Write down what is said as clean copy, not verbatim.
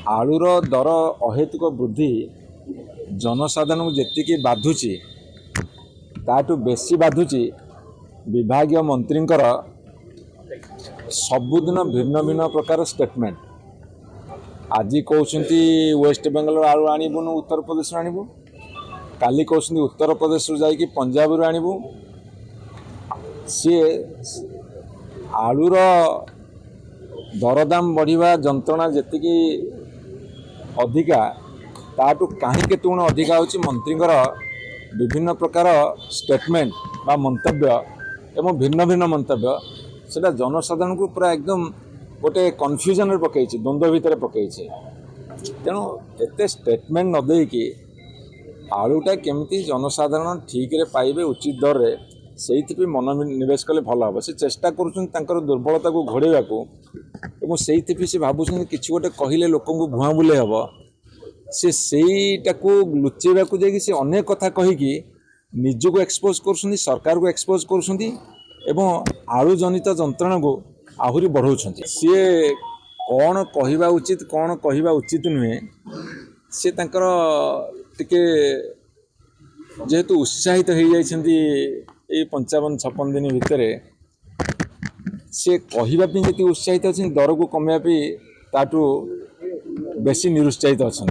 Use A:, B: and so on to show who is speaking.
A: आलूर दर अहेतुक वृद्धि जनसाधारण जी बाधुची ताठू बेसी बाधुची विभागीय मंत्री सबुदिन भिन्न भिन्न प्रकार स्टेटमेंट। आज कहते वेस्ट बेंगल आलू आणबुन उत्तर प्रदेश आणबू, काली कहते उत्तर प्रदेश जाकि पंजाब आणबू। सी आलूर दरदाम बढ़िया जंत्रणा जी अधिका ताठू कहीं केतुण अधिका होची मंत्रींकर विभिन्न प्रकार स्टेटमेंट बा मंतव्य एवं भिन्न भिन्न मंतव्य सेटा जनसाधारण को पूरा एकदम गोटे कन्फ्यूजन पकई द्वंद्व भितर पकई। तेणु एते स्टेटमेंट न देकी आलूटा केमती जनसाधारण ठीक रे पाइबे उचित दर रे से मनोनिवेश कले भल हम। से चेष्टा कर दुर्बलता को घोड़ेवा से भावुं कि गोटे कहले लोक भुआ बुले हम सेटा लुचेवा से अनेक कथा कहीकि निजको एक्सपोज कर सरकार को एक्सपोज कर आलू जनित जंत्रणा को आहरी बढ़ाऊँ। सी कौन कहवा उचित कौन कहवा उचित नुहे सी टिके जेहेतु उत्साहित हो जाती 55-56 दिन भितर सी कहवाई जी उत्साहित अच्छे दर को कमापी ताठू बेसी निरुत्साहित अच्छा।